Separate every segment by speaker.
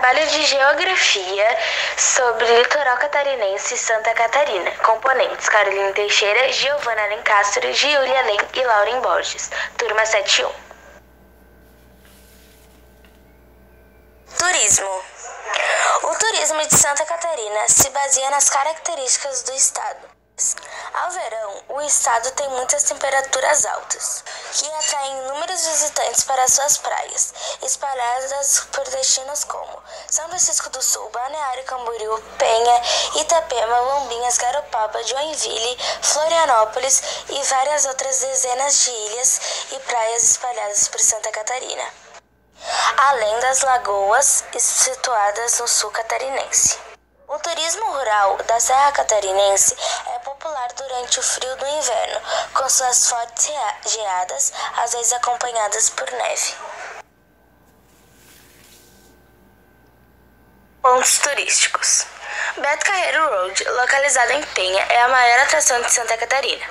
Speaker 1: trabalho de geografia sobre o litoral catarinense e Santa Catarina. Componentes: Carolina Teixeira, Giovana Alencastro, Giulia Len e Lauren Borges. Turma 71. Turismo. O turismo de Santa Catarina se baseia nas características do estado. Ao verão, o estado tem muitas temperaturas altas, que atraem inúmeros visitantes para suas praias, espalhadas por destinos como São Francisco do Sul, Balneário Camboriú, Penha, Itapema, Lombinhas, Garopaba, Joinville, Florianópolis e várias outras dezenas de ilhas e praias espalhadas por Santa Catarina, além das lagoas situadas no sul catarinense. O turismo rural da Serra Catarinense é popular durante o frio do inverno, com suas fortes geadas, às vezes acompanhadas por neve. Pontos turísticos. Beto Carreiro Road, localizado em Penha, é a maior atração de Santa Catarina.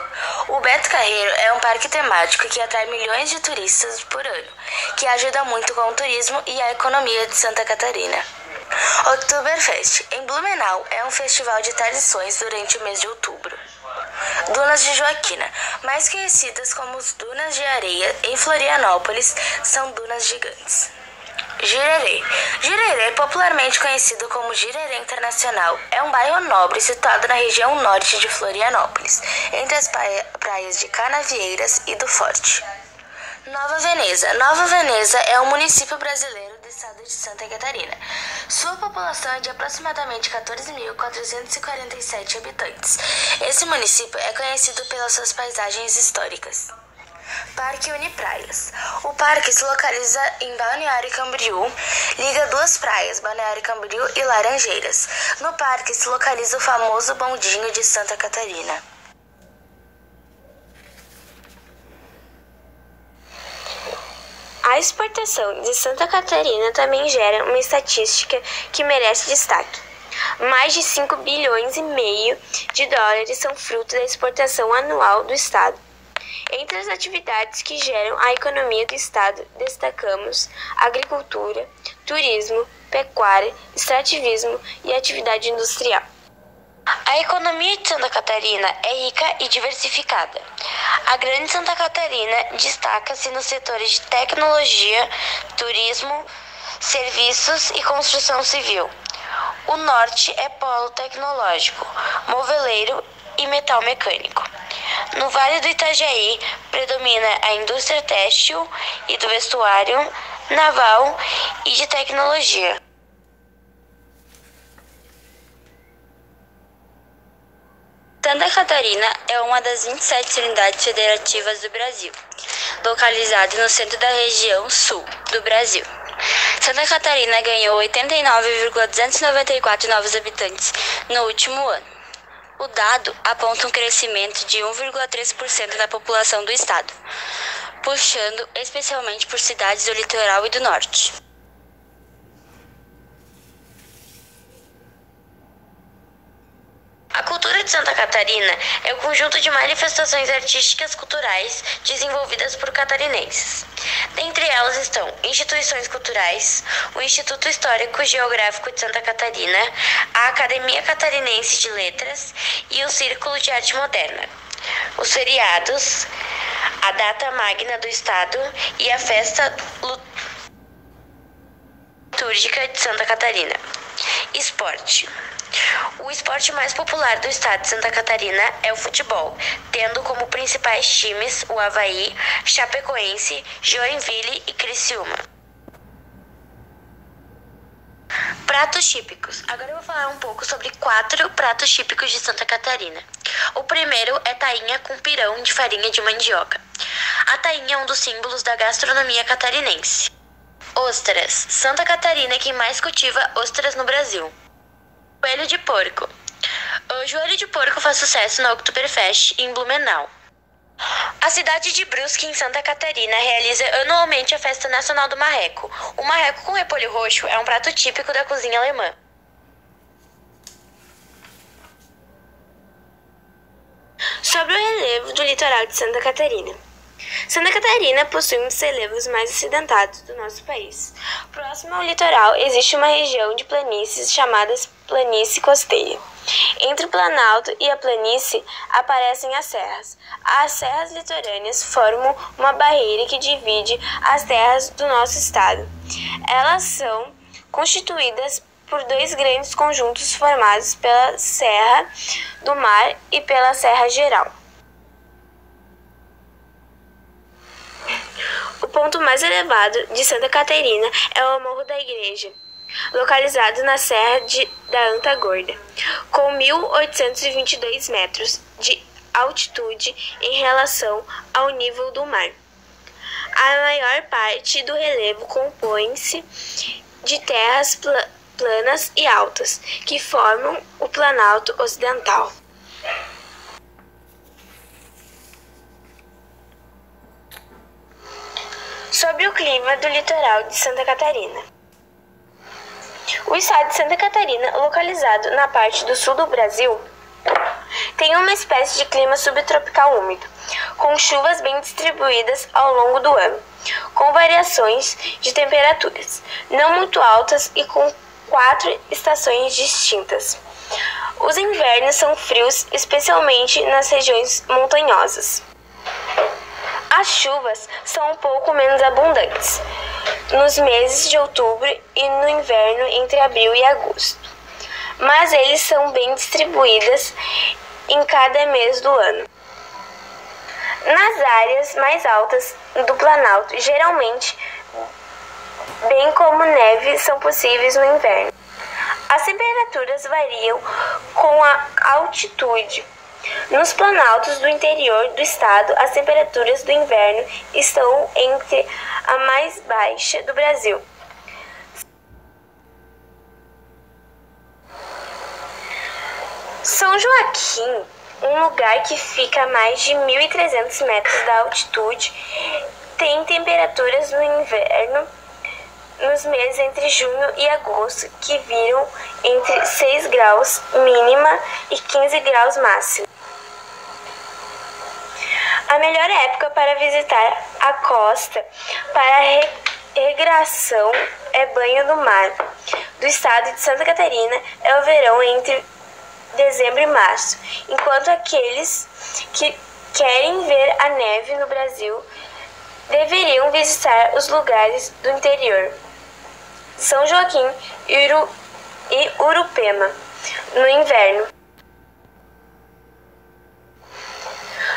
Speaker 1: O Beto Carreiro é um parque temático que atrai milhões de turistas por ano, que ajuda muito com o turismo e a economia de Santa Catarina. Oktoberfest, em Blumenau, é um festival de tradições durante o mês de outubro. Dunas de Joaquina, mais conhecidas como as Dunas de Areia, em Florianópolis, são dunas gigantes. Jirerê. Jirerê, popularmente conhecido como Jirerê Internacional, é um bairro nobre situado na região norte de Florianópolis, entre as praias de Canavieiras e do Forte. Nova Veneza. Nova Veneza é um município brasileiro do estado de Santa Catarina. Sua população é de aproximadamente 14.447 habitantes. Esse município é conhecido pelas suas paisagens históricas. Parque Unipraias. O parque se localiza em Balneário Camboriú, liga duas praias, Balneário Camboriú e Laranjeiras. No parque se localiza o famoso Bondinho de Santa Catarina. A exportação de Santa Catarina também gera uma estatística que merece destaque. Mais de 5 bilhões e meio de dólares são fruto da exportação anual do estado. Entre as atividades que geram a economia do estado, destacamos agricultura, turismo, pecuária, extrativismo e atividade industrial. A economia de Santa Catarina é rica e diversificada. A Grande Santa Catarina destaca-se nos setores de tecnologia, turismo, serviços e construção civil. O norte é polo tecnológico, moveleiro e metal mecânico. No Vale do Itajaí predomina a indústria têxtil e do vestuário, naval e de tecnologia. Santa Catarina é uma das 27 unidades federativas do Brasil, localizada no centro da região sul do Brasil. Santa Catarina ganhou 89,294 novos habitantes no último ano. O dado aponta um crescimento de 1,3% da população do estado, puxando especialmente por cidades do litoral e do norte. A cultura de Santa Catarina é o conjunto de manifestações artísticas culturais desenvolvidas por catarinenses. Dentre elas estão instituições culturais, o Instituto Histórico Geográfico de Santa Catarina, a Academia Catarinense de Letras e o Círculo de Arte Moderna. Os feriados, a data magna do estado e a festa litúrgica de Santa Catarina. Esporte. O esporte mais popular do estado de Santa Catarina é o futebol, tendo como principais times o Avaí, Chapecoense, Joinville e Criciúma. Pratos típicos. Agora eu vou falar um pouco sobre 4 pratos típicos de Santa Catarina. O primeiro é tainha com pirão de farinha de mandioca. A tainha é um dos símbolos da gastronomia catarinense. Ostras. Santa Catarina é quem mais cultiva ostras no Brasil. Joelho de porco. O joelho de porco faz sucesso na Oktoberfest em Blumenau. A cidade de Brusque, em Santa Catarina, realiza anualmente a Festa Nacional do Marreco. O marreco com repolho roxo é um prato típico da cozinha alemã. Sobre o relevo do litoral de Santa Catarina. Santa Catarina possui um dos relevos mais acidentados do nosso país. Próximo ao litoral existe uma região de planícies chamada Planície Costeira. Entre o Planalto e a planície aparecem as serras. As serras litorâneas formam uma barreira que divide as terras do nosso estado. Elas são constituídas por dois grandes conjuntos formados pela Serra do Mar e pela Serra Geral. O ponto mais elevado de Santa Catarina é o Morro da Igreja, localizado na Serra da Anta Gorda, com 1.822 metros de altitude em relação ao nível do mar. A maior parte do relevo compõe-se de terras planas e altas, que formam o Planalto Ocidental. Sobre o clima do litoral de Santa Catarina. O estado de Santa Catarina, localizado na parte do sul do Brasil, tem uma espécie de clima subtropical úmido, com chuvas bem distribuídas ao longo do ano, com variações de temperaturas não muito altas e com 4 estações distintas. Os invernos são frios, especialmente nas regiões montanhosas. As chuvas são um pouco menos abundantes nos meses de outubro e no inverno entre abril e agosto, mas eles são bem distribuídas em cada mês do ano. Nas áreas mais altas do Planalto, geralmente, bem como neve, são possíveis no inverno. As temperaturas variam com a altitude. Nos planaltos do interior do estado, as temperaturas do inverno estão entre a mais baixa do Brasil. São Joaquim, um lugar que fica a mais de 1.300 metros da altitude, tem temperaturas no inverno nos meses entre junho e agosto que viram entre 6 graus mínima e 15 graus máximo. A melhor época para visitar a costa para recreação é banho no mar. Do estado de Santa Catarina é o verão entre dezembro e março, enquanto aqueles que querem ver a neve no Brasil deveriam visitar os lugares do interior. São Joaquim e Urupema, no inverno.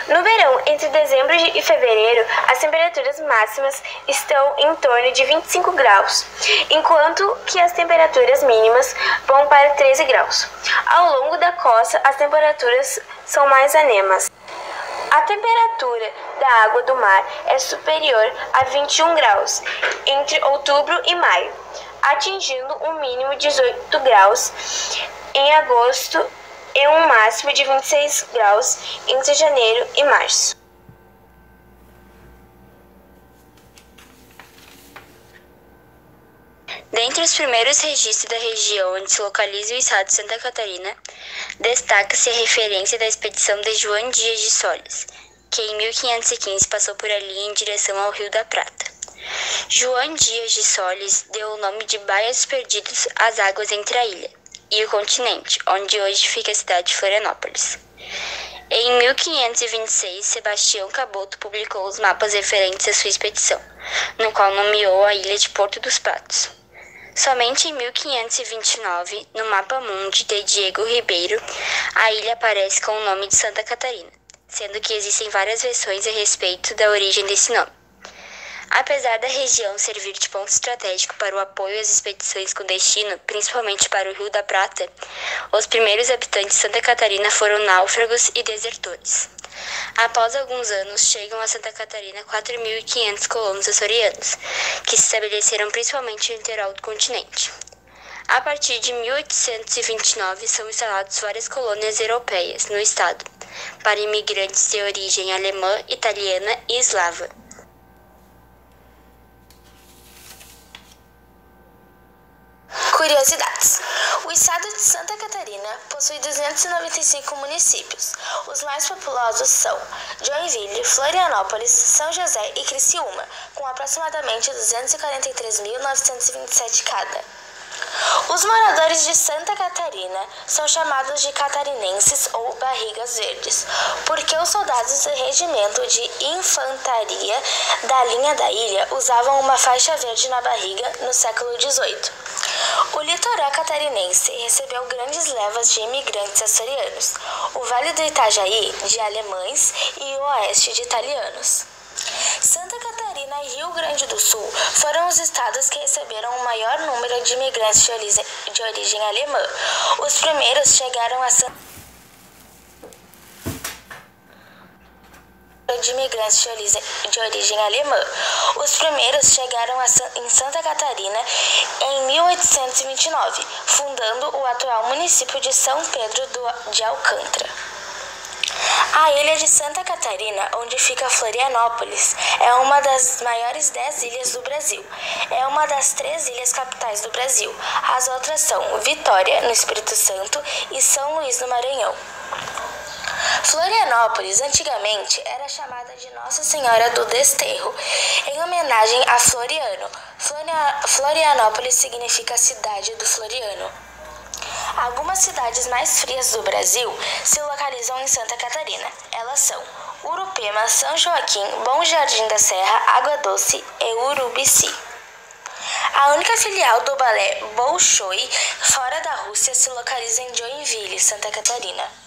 Speaker 1: No verão, entre dezembro e fevereiro, as temperaturas máximas estão em torno de 25 graus, enquanto que as temperaturas mínimas vão para 13 graus. Ao longo da costa, as temperaturas são mais amenas. A temperatura da água do mar é superior a 21 graus entre outubro e maio, atingindo um mínimo de 18 graus em agosto e um máximo de 26 graus entre janeiro e março. Dentre os primeiros registros da região onde se localiza o estado de Santa Catarina, destaca-se a referência da expedição de João Dias de Solis, que em 1515 passou por ali em direção ao Rio da Prata. João Dias de Solis deu o nome de Baias Perdidos às águas entre a ilha e o continente, onde hoje fica a cidade de Florianópolis. Em 1526, Sebastião Caboto publicou os mapas referentes à sua expedição, no qual nomeou a ilha de Porto dos Patos. Somente em 1529, no Mapa Mundi de Diego Ribeiro, a ilha aparece com o nome de Santa Catarina, sendo que existem várias versões a respeito da origem desse nome. Apesar da região servir de ponto estratégico para o apoio às expedições com destino, principalmente para o Rio da Prata, os primeiros habitantes de Santa Catarina foram náufragos e desertores. Após alguns anos, chegam a Santa Catarina 4.500 colonos açorianos, que se estabeleceram principalmente no litoral do continente. A partir de 1829, são instaladas várias colônias europeias no estado, para imigrantes de origem alemã, italiana e eslava. Curiosidades. O estado de Santa Catarina possui 295 municípios. Os mais populosos são Joinville, Florianópolis, São José e Criciúma, com aproximadamente 243.927 cada. Os moradores de Santa Catarina são chamados de catarinenses ou barrigas verdes, porque os soldados do regimento de infantaria da linha da ilha usavam uma faixa verde na barriga no século XVIII. O litoral catarinense recebeu grandes levas de imigrantes açorianos, o Vale do Itajaí de alemães e o oeste de italianos. Santa Catarina e Rio Grande do Sul foram os estados que receberam o maior número de imigrantes de origem alemã. Os primeiros chegaram a em Santa Catarina em 1829, fundando o atual município de São Pedro de Alcântara. A ilha de Santa Catarina, onde fica Florianópolis, é uma das maiores 10 ilhas do Brasil. É uma das 3 ilhas capitais do Brasil. As outras são Vitória, no Espírito Santo, e São Luís do Maranhão. Florianópolis, antigamente, era chamada de Nossa Senhora do Desterro, em homenagem a Floriano. Florianópolis significa cidade do Floriano. Algumas cidades mais frias do Brasil se localizam em Santa Catarina. Elas são Urupema, São Joaquim, Bom Jardim da Serra, Água Doce e Urubici. A única filial do balé Bolshoi fora da Rússia se localiza em Joinville, Santa Catarina.